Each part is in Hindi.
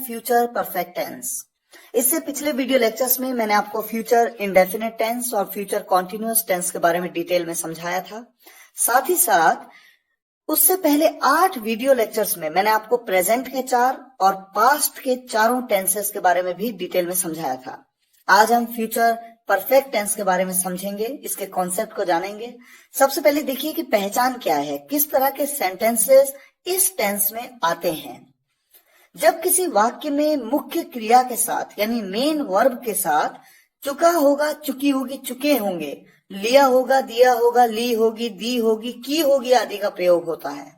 Future perfect tense. इससे पिछले वीडियो लेक्चर्स में मैंने आपको फ्यूचर इंडेफिनिट टेंस और फ्यूचर कॉन्टिन्यूअस टेंस के बारे में डिटेल में समझाया था। साथ ही साथ उससे पहले 8 वीडियो लेक्चर्स में मैंने आपको प्रेजेंट के 4 और पास्ट के चारों टेंसेस के बारे में भी डिटेल में समझाया था। आज हम फ्यूचर परफेक्ट टेंस के बारे में समझेंगे, इसके कॉन्सेप्ट को जानेंगे। सबसे पहले देखिए कि पहचान क्या है, किस तरह के सेंटेंसेस इस टेंस में आते हैं। जब किसी वाक्य में मुख्य क्रिया के साथ यानी मेन वर्ब के साथ चुका होगा, चुकी होगी, चुके होंगे, लिया होगा, दिया होगा, ली होगी, दी होगी, की होगी आदि का प्रयोग होता है,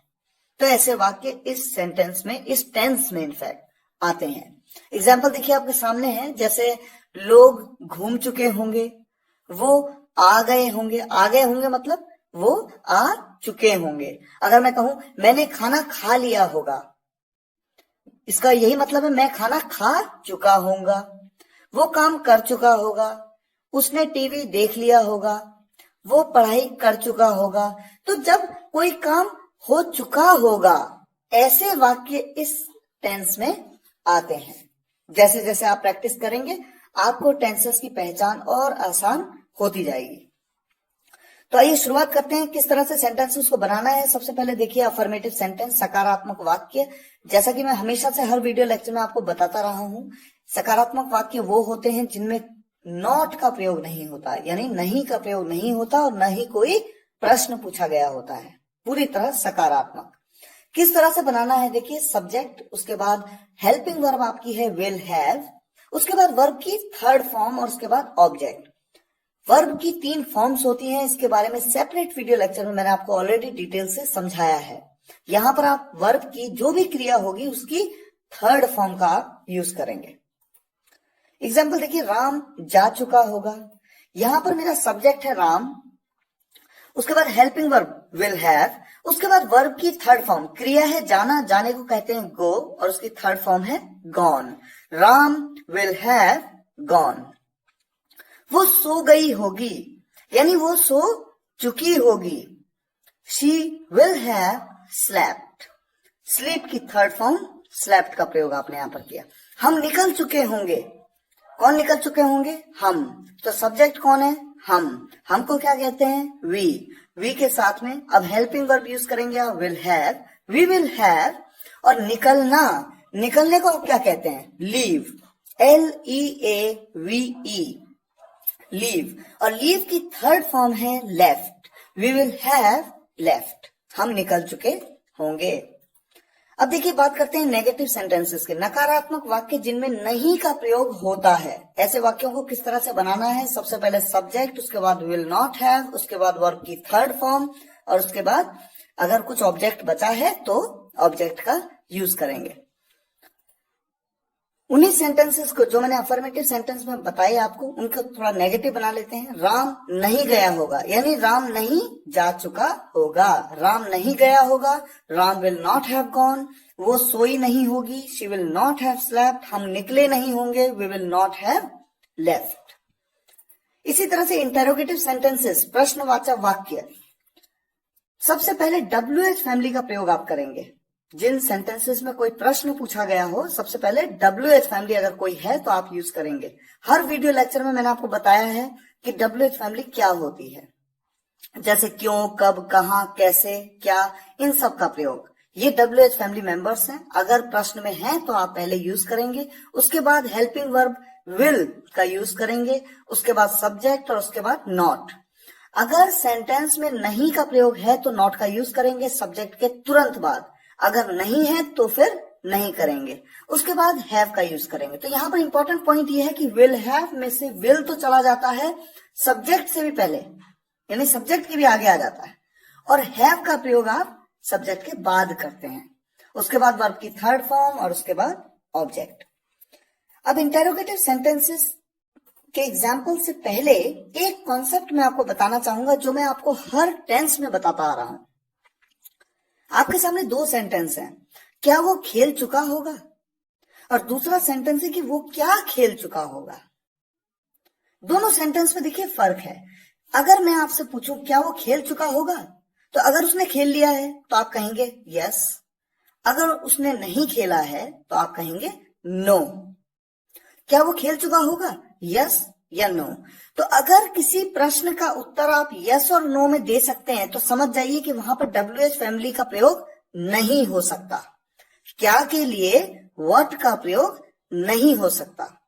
तो ऐसे वाक्य इस सेंटेंस में, इस टेंस में इनफैक्ट आते हैं। एग्जाम्पल देखिए आपके सामने है, जैसे लोग घूम चुके होंगे, वो आ गए होंगे। आ गए होंगे मतलब वो आ चुके होंगे। अगर मैं कहूं मैंने खाना खा लिया होगा, इसका यही मतलब है मैं खाना खा चुका होऊंगा। वो काम कर चुका होगा, उसने टीवी देख लिया होगा, वो पढ़ाई कर चुका होगा। तो जब कोई काम हो चुका होगा, ऐसे वाक्य इस टेंस में आते हैं। जैसे जैसे आप प्रैक्टिस करेंगे आपको टेंसेस की पहचान और आसान होती जाएगी। तो आइए शुरुआत करते हैं किस तरह से सेंटेंसेस को बनाना है। सबसे पहले देखिए अफर्मेटिव सेंटेंस, सकारात्मक वाक्य। जैसा कि मैं हमेशा से हर वीडियो लेक्चर में आपको बताता रहा हूं, सकारात्मक वाक्य वो होते हैं जिनमें नॉट का प्रयोग नहीं होता, यानी नहीं का प्रयोग नहीं होता और न ही कोई प्रश्न पूछा गया होता है, पूरी तरह सकारात्मक। किस तरह से बनाना है देखिए, सब्जेक्ट, उसके बाद हेल्पिंग वर्ब आपकी है विल हैव, उसके बाद वर्ब की थर्ड फॉर्म और उसके बाद ऑब्जेक्ट। वर्ब की 3 फॉर्म्स होती हैं, इसके बारे में सेपरेट वीडियो लेक्चर में मैंने आपको ऑलरेडी डिटेल से समझाया है। यहां पर आप वर्ब की जो भी क्रिया होगी उसकी थर्ड फॉर्म का आप यूज करेंगे। एग्जाम्पल देखिए, राम जा चुका होगा। यहां पर मेरा सब्जेक्ट है राम, उसके बाद हेल्पिंग वर्ब विल हैव, उसके बाद वर्ब की थर्ड फॉर्म क्रिया है जाना, जाने को कहते हैं गो, और उसकी थर्ड फॉर्म है gone. Ram will have gone. वो सो गई होगी, यानी वो सो चुकी होगी। She will have slept. Sleep की थर्ड फॉर्म स्लेप्ट का प्रयोग आपने यहां पर किया। हम निकल चुके होंगे, कौन निकल चुके होंगे? हम। तो सब्जेक्ट कौन है? हम। हमको क्या कहते हैं? वी। वी के साथ में अब हेल्पिंग वर्ब यूज करेंगे आप will have, we will have. और निकलना, निकलने को आप क्या कहते हैं? Leave, LEAVE, leave. और लीव की थर्ड फॉर्म है left, we will have left. हम निकल चुके होंगे। अब देखिए बात करते हैं नेगेटिव सेंटेंसेस के, नकारात्मक वाक्य जिनमें नहीं का प्रयोग होता है। ऐसे वाक्यों को किस तरह से बनाना है? सबसे पहले सब्जेक्ट, उसके बाद विल नॉट हैव, उसके बाद वर्ब की थर्ड फॉर्म, और उसके बाद अगर कुछ ऑब्जेक्ट बचा है तो ऑब्जेक्ट का यूज करेंगे। उन्हीं सेंटेंसेस को जो मैंने अफर्मेटिव सेंटेंस में बताए आपको, उनको थोड़ा नेगेटिव बना लेते हैं। राम नहीं गया होगा, यानी राम नहीं जा चुका होगा। राम नहीं गया होगा, Ram will not have gone. वो सोई नहीं होगी, she will not have slept. हम निकले नहीं होंगे, we will not have left. इसी तरह से इंटेरोगेटिव सेंटेंसेस, प्रश्नवाचक वाक्य, सबसे पहले WH फैमिली का प्रयोग आप करेंगे। जिन सेंटेंसेस में कोई प्रश्न पूछा गया हो, सबसे पहले WH फैमिली अगर कोई है तो आप यूज करेंगे। हर वीडियो लेक्चर में मैंने आपको बताया है कि WH फैमिली क्या होती है, जैसे क्यों, कब, कहां, कैसे, क्या, इन सब का प्रयोग। ये WH फैमिली मेंबर्स हैं। अगर प्रश्न में है तो आप पहले यूज करेंगे, उसके बाद हेल्पिंग वर्ब विल का यूज करेंगे, उसके बाद सब्जेक्ट और उसके बाद नॉट। अगर सेंटेंस में नहीं का प्रयोग है तो नॉट का यूज करेंगे सब्जेक्ट के तुरंत बाद। अगर नहीं है तो फिर नहीं करेंगे, उसके बाद हैव का यूज करेंगे। तो यहां पर इंपॉर्टेंट पॉइंट यह है कि विल हैव में से विल तो चला जाता है सब्जेक्ट से भी पहले, यानी सब्जेक्ट के भी आगे आ जाता है, और हैव का प्रयोग आप सब्जेक्ट के बाद करते हैं। उसके बाद वर्ब की थर्ड फॉर्म और उसके बाद ऑब्जेक्ट। अब इंटेरोगेटिव सेंटेंसेस के एग्जाम्पल से पहले एक कॉन्सेप्ट मैं आपको बताना चाहूंगा जो मैं आपको हर टेंस में बताता आ रहा हूं। आपके सामने 2 सेंटेंस हैं, क्या वो खेल चुका होगा, और दूसरा सेंटेंस है कि वो क्या खेल चुका होगा। दोनों सेंटेंस में देखिए फर्क है। अगर मैं आपसे पूछूं क्या वो खेल चुका होगा, तो अगर उसने खेल लिया है तो आप कहेंगे यस, अगर उसने नहीं खेला है तो आप कहेंगे नो। क्या वो खेल चुका होगा? यस या नो। तो अगर किसी प्रश्न का उत्तर आप यस और नो में दे सकते हैं तो समझ जाइए कि वहां पर WH फैमिली का प्रयोग नहीं हो सकता। क्या के लिए व्हाट का प्रयोग नहीं हो सकता।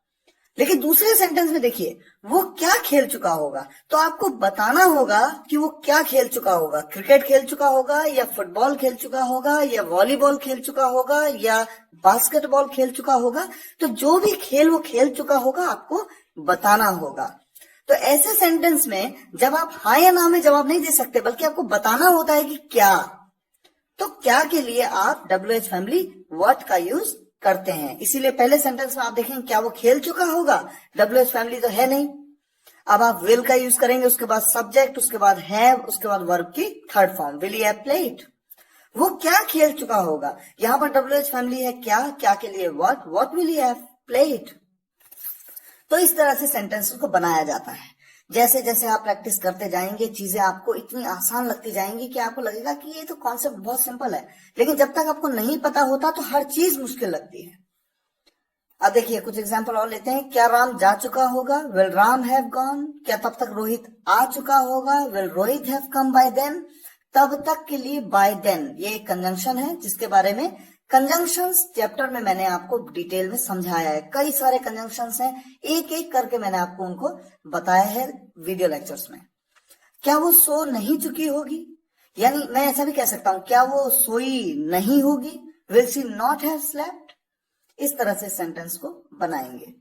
लेकिन दूसरे सेंटेंस में देखिए, वो क्या खेल चुका होगा, तो आपको बताना होगा कि वो क्या खेल चुका होगा। क्रिकेट खेल चुका होगा, या फुटबॉल खेल चुका होगा, या वॉलीबॉल खेल चुका होगा, या बास्केटबॉल खेल चुका होगा। तो जो भी खेल वो खेल चुका होगा आपको बताना होगा। तो ऐसे सेंटेंस में जब आप हाँ या ना में जवाब नहीं दे सकते, बल्कि आपको बताना होता है कि क्या, तो क्या के लिए आप WH फैमिली व्हाट का यूज करते हैं। इसीलिए पहले सेंटेंस में आप देखेंगे क्या वो खेल चुका होगा, WH फैमिली तो है नहीं। अब आप विल का यूज करेंगे, उसके बाद सब्जेक्ट, उसके बाद हैव, उसके बाद वर्ब की third form, will he have played. वो क्या खेल चुका होगा, यहां पर WH फैमिली है क्या के लिए what will he have played. तो इस तरह से सेंटेंस को बनाया जाता है। जैसे जैसे आप प्रैक्टिस करते जाएंगे, चीजें आपको इतनी आसान लगती जाएंगी कि आपको लगेगा कि ये तो कॉन्सेप्ट बहुत सिंपल है। लेकिन जब तक आपको नहीं पता होता तो हर चीज मुश्किल लगती है। अब देखिए कुछ एग्जांपल और लेते हैं। क्या राम जा चुका होगा, विल राम हैव गॉन। क्या तब तक रोहित आ चुका होगा, will Rohit have come by then. तब तक के लिए बाय देन ये एक कंजंक्शन है, जिसके बारे में कंजंक्शंस चैप्टर में मैंने आपको डिटेल में समझाया है। कई सारे कंजंक्शंस हैं, एक एक करके मैंने आपको उनको बताया है वीडियो लेक्चर्स में। क्या वो सो नहीं चुकी होगी, यानी मैं ऐसा भी कह सकता हूं, क्या वो सोई नहीं होगी, will she not have slept. इस तरह से सेंटेंस को बनाएंगे।